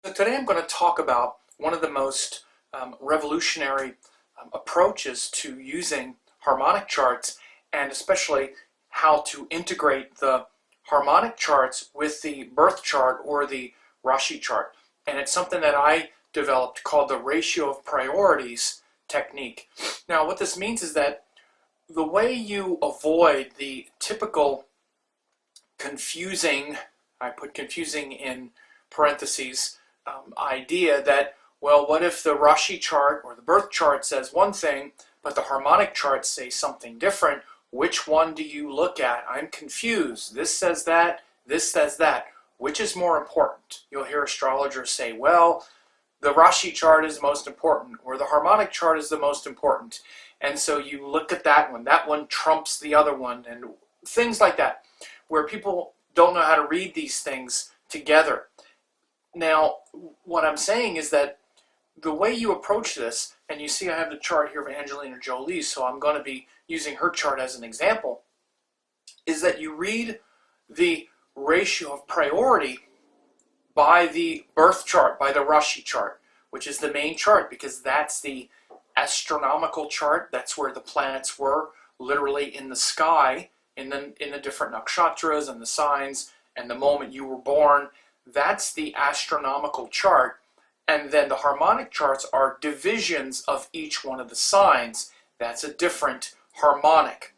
So today I'm going to talk about one of the most revolutionary approaches to using harmonic charts, and especially how to integrate the harmonic charts with the birth chart or the Rashi chart. And it's something that I developed called the ratio of priorities technique. Now what this means is that the way you avoid the typical confusing, I put confusing in parentheses, idea that, well, what if the Rashi chart or the birth chart says one thing, but the harmonic charts say something different? Which one do you look at? I'm confused. This says that, this says that. Which is more important? You'll hear astrologers say, well, the Rashi chart is most important, or the harmonic chart is the most important. And so you look at that one. That one trumps the other one, and things like that, where people don't know how to read these things together. Now, what I'm saying is that the way you approach this, and you see I have the chart here of Angelina Jolie, so I'm going to be using her chart as an example, is that you read the ratio of priority by the birth chart, by the Rashi chart, which is the main chart, because that's the astronomical chart. That's where the planets were, literally in the sky, in the different nakshatras and the signs, and the moment you were born. That's the astronomical chart. And then the harmonic charts are divisions of each one of the signs. That's a different harmonic.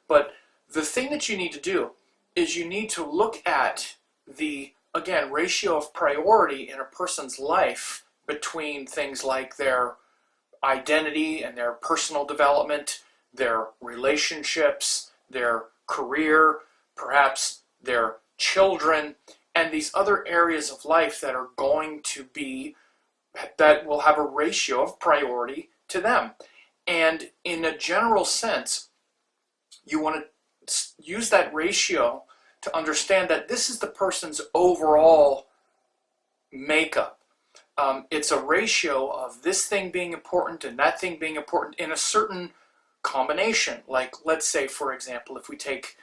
But the thing that you need to do is you need to look at the, again, ratio of priority in a person's life between things like their identity and their personal development, their relationships, their career, perhaps their children, and these other areas of life that are going to be, that will have a ratio of priority to them. And in a general sense, you want to use that ratio to understand that this is the person's overall makeup. It's a ratio of this thing being important and that thing being important in a certain combination. Like, let's say, for example, if we take,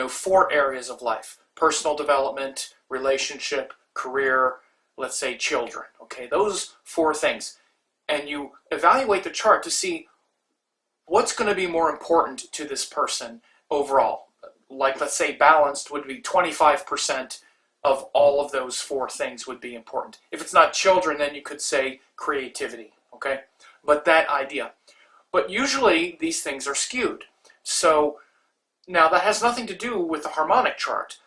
4 areas of life: personal development, relationship, career, let's say children, okay? Those 4 things. And you evaluate the chart to see what's going to be more important to this person overall. Like, let's say balanced would be 25% of all of those 4 things would be important. If it's not children, then you could say creativity, okay? But that idea. But usually these things are skewed. So now that has nothing to do with the harmonic chart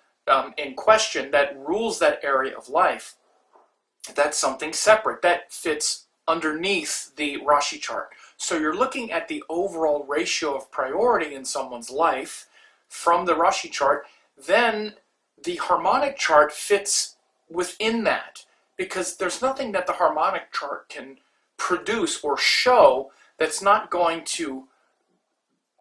in question that rules that area of life. That's something separate. That fits underneath the Rashi chart. So you're looking at the overall ratio of priority in someone's life from the Rashi chart. Then the harmonic chart fits within that, because there's nothing that the harmonic chart can produce or show that's not going to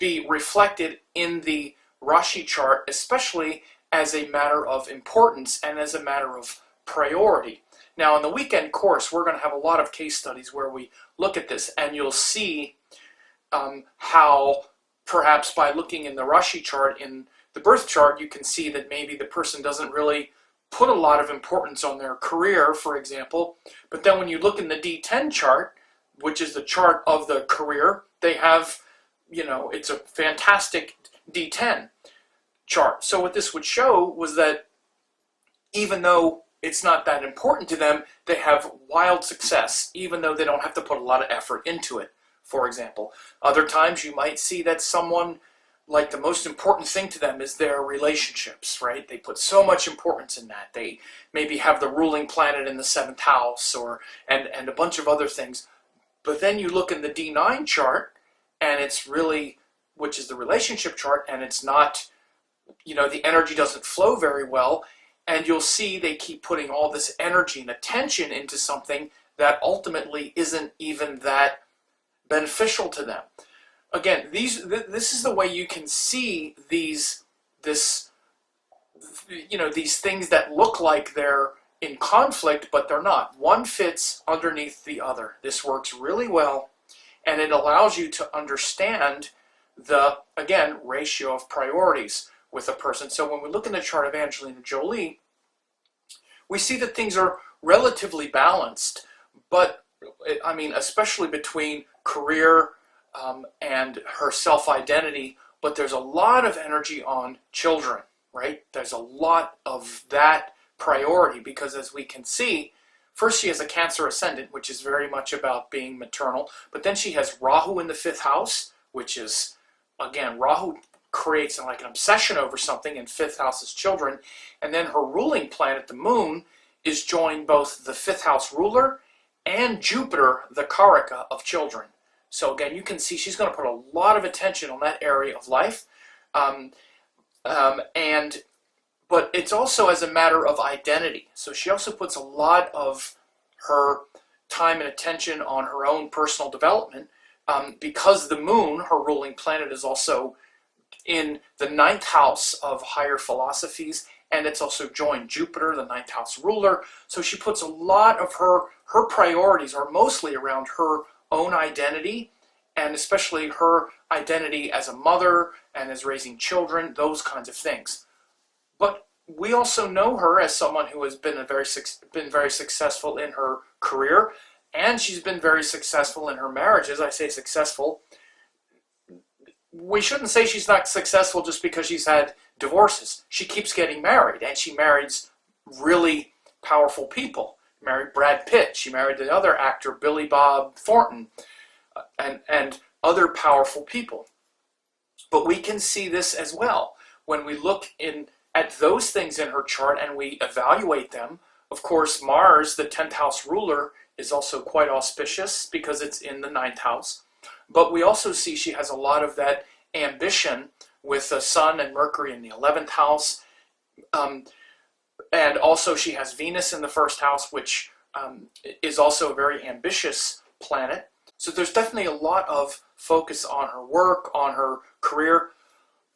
be reflected in the Rashi chart, especially as a matter of importance and as a matter of priority. Now, in the weekend course, we're going to have a lot of case studies where we look at this, and you'll see how perhaps by looking in the Rashi chart, in the birth chart, you can see that maybe the person doesn't really put a lot of importance on their career, for example. But then when you look in the D10 chart, which is the chart of the career, they have, it's a fantastic D10 chart. So what this would show was that even though it's not that important to them, they have wild success, even though they don't have to put a lot of effort into it, for example. Other times you might see that someone, like, the most important thing to them is their relationships, right? They put so much importance in that. They maybe have the ruling planet in the 7th house, and a bunch of other things. But then you look in the D9 chart, and it's really, which is the relationship chart, and it's not, the energy doesn't flow very well, and you'll see they keep putting all this energy and attention into something that ultimately isn't even that beneficial to them. Again, this is the way you can see these things that look like they're in conflict, but they're not. One fits underneath the other. This works really well, and it allows you to understand the, again, ratio of priorities with a person. So when we look in the chart of Angelina Jolie, we see that things are relatively balanced, but I mean, especially between career and her self-identity, but there's a lot of energy on children, right? There's a lot of that priority because, as we can see, first she has a Cancer ascendant, which is very much about being maternal, but then she has Rahu in the 5th house, which is, again, Rahu creates like an obsession over something, and 5th house is children, and then her ruling planet, the moon, is joined both the 5th house ruler and Jupiter, the Karaka of children. So again, you can see she's going to put a lot of attention on that area of life. But it's also as a matter of identity. So she also puts a lot of her time and attention on her own personal development because the moon, her ruling planet, is also in the 9th house of higher philosophies, and it's also joined Jupiter, the 9th house ruler. So she puts a lot of her priorities are mostly around her own identity, and especially her identity as a mother and as raising children, those kinds of things. But we also know her as someone who has been very successful in her career, and she's been very successful in her marriages. I say successful. We shouldn't say she's not successful just because she's had divorces. She keeps getting married, and she marries really powerful people. She married Brad Pitt. She married the other actor, Billy Bob Thornton, and other powerful people. But we can see this as well when we look at those things in her chart and we evaluate them. Of course, Mars, the 10th house ruler, is also quite auspicious because it's in the 9th house. But we also see she has a lot of that ambition with the Sun and Mercury in the 11th house. And also she has Venus in the 1st house, which is also a very ambitious planet. So there's definitely a lot of focus on her work, on her career.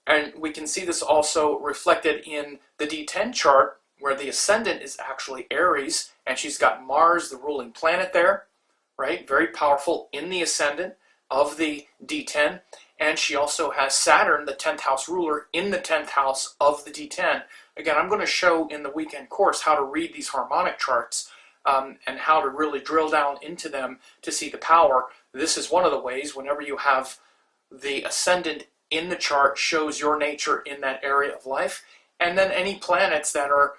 And we can see this also reflected in the D10 chart, where the ascendant is actually Aries, and she's got Mars, the ruling planet there, right? Very powerful in the ascendant of the D10, and she also has Saturn, the 10th house ruler, in the 10th house of the D10. Again, I'm going to show in the weekend course how to read these harmonic charts and how to really drill down into them to see the power. This is one of the ways. Whenever you have the ascendant in the chart, shows your nature in that area of life, and then any planets that are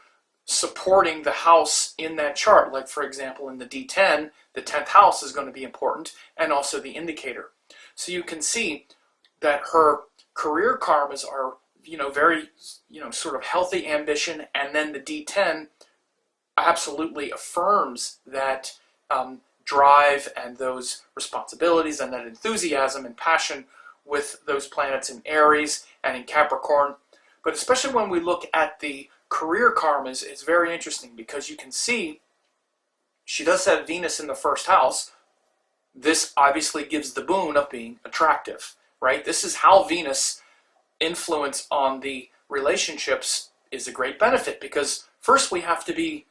supporting the house in that chart, like for example in the D10, the 10th house is going to be important, and also the indicator. So you can see that her career karmas are, very, sort of healthy ambition, and then the D10 absolutely affirms that drive and those responsibilities and that enthusiasm and passion with those planets in Aries and in Capricorn. But especially when we look at the career karmas, it's very interesting because you can see she does have Venus in the 1st house. This obviously gives the boon of being attractive, right? This is how Venus influence on the relationships is a great benefit, because first we have to be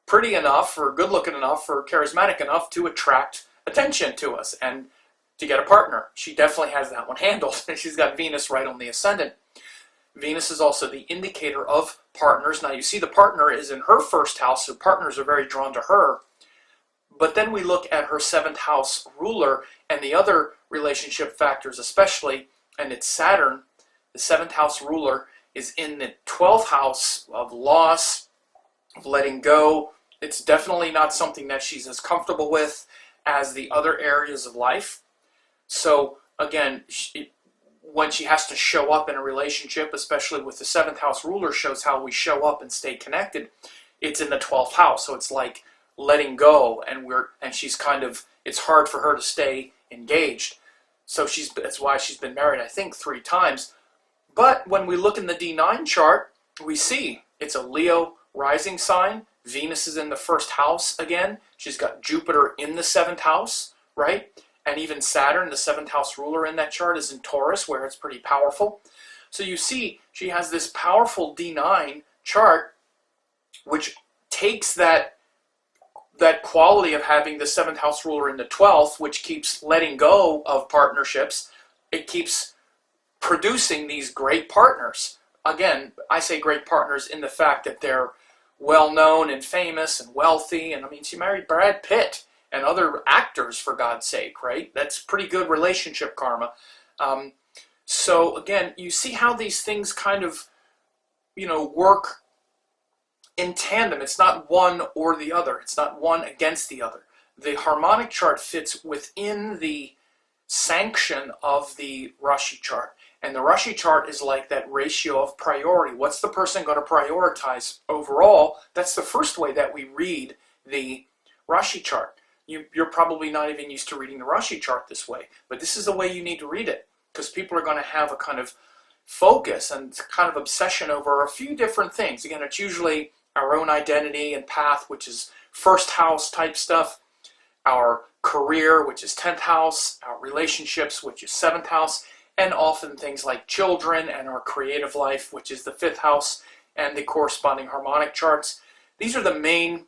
pretty enough or good looking enough or charismatic enough to attract attention to us and to get a partner. She definitely has that one handled. She's got Venus right on the ascendant. Venus is also the indicator of partners. Now you see the partner is in her 1st house, so partners are very drawn to her. But then we look at her 7th house ruler and the other relationship factors especially, and it's Saturn. The 7th house ruler is in the 12th house of loss, of letting go. It's definitely not something that she's as comfortable with as the other areas of life. So again, when she has to show up in a relationship, especially with the 7th house ruler, shows how we show up and stay connected. It's in the 12th house, so it's like letting go, and she's kind of, it's hard for her to stay engaged. So that's why she's been married, I think, 3 times. But when we look in the D9 chart, we see it's a Leo rising sign. Venus is in the 1st house again. She's got Jupiter in the 7th house, right? And even Saturn, the 7th house ruler in that chart, is in Taurus, where it's pretty powerful. So you see she has this powerful D9 chart, which takes that quality of having the 7th house ruler in the 12th, which keeps letting go of partnerships. It keeps producing these great partners. Again, I say great partners in the fact that they're well-known and famous and wealthy. And I mean, she married Brad Pitt and other actors, for God's sake, right? That's pretty good relationship karma. So again, you see how these things kind of, work in tandem. It's not one or the other. It's not one against the other. The harmonic chart fits within the sanction of the Rashi chart. And the Rashi chart is like that ratio of priority. What's the person going to prioritize overall? That's the first way that we read the Rashi chart. You're probably not even used to reading the Rashi chart this way, but this is the way you need to read it, because people are going to have a kind of focus and kind of obsession over a few different things. Again, it's usually our own identity and path, which is first house type stuff, our career, which is 10th house, our relationships, which is 7th house, and often things like children and our creative life, which is the 5th house, and the corresponding harmonic charts. These are the main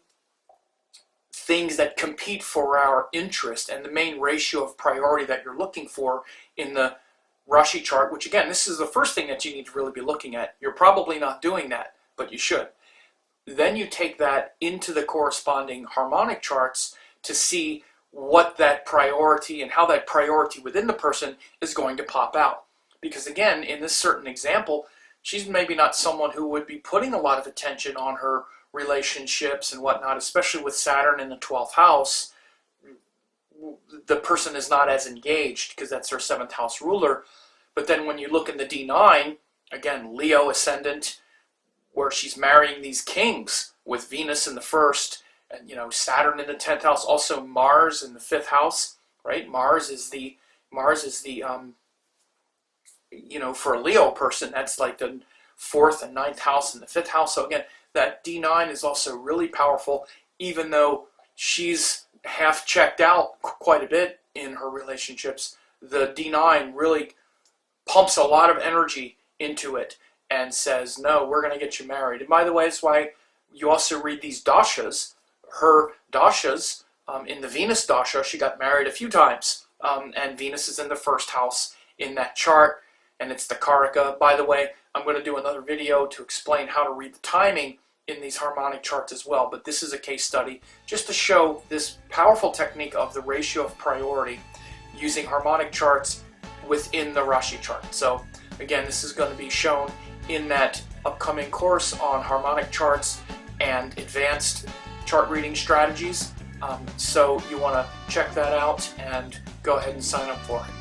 things that compete for our interest and the main ratio of priority that you're looking for in the Rashi chart, which again, this is the first thing that you need to really be looking at. You're probably not doing that, but you should. Then you take that into the corresponding harmonic charts to see what that priority and how that priority within the person is going to pop out. Because again, in this certain example, she's maybe not someone who would be putting a lot of attention on her relationships and whatnot, especially with Saturn in the 12th house. The person is not as engaged because that's her 7th house ruler. But then when you look in the D9, again, Leo ascendant, where she's marrying these kings with Venus in the 1st, and Saturn in the 10th house, also Mars in the 5th house, right? Mars is the for a Leo person, that's like the 4th and 9th house and the 5th house. So again, that D9 is also really powerful, even though she's half checked out quite a bit in her relationships. The D9 really pumps a lot of energy into it and says, no, we're going to get you married. And by the way, that's why you also read these dashas. Her dashas, in the Venus dasha, she got married a few times. And Venus is in the 1st house in that chart, and it's the Karaka. By the way, I'm going to do another video to explain how to read the timing in these harmonic charts as well, but this is a case study just to show this powerful technique of the ratio of priority using harmonic charts within the Rashi chart. So again, this is going to be shown in that upcoming course on harmonic charts and advanced chart reading strategies. So you want to check that out and go ahead and sign up for it.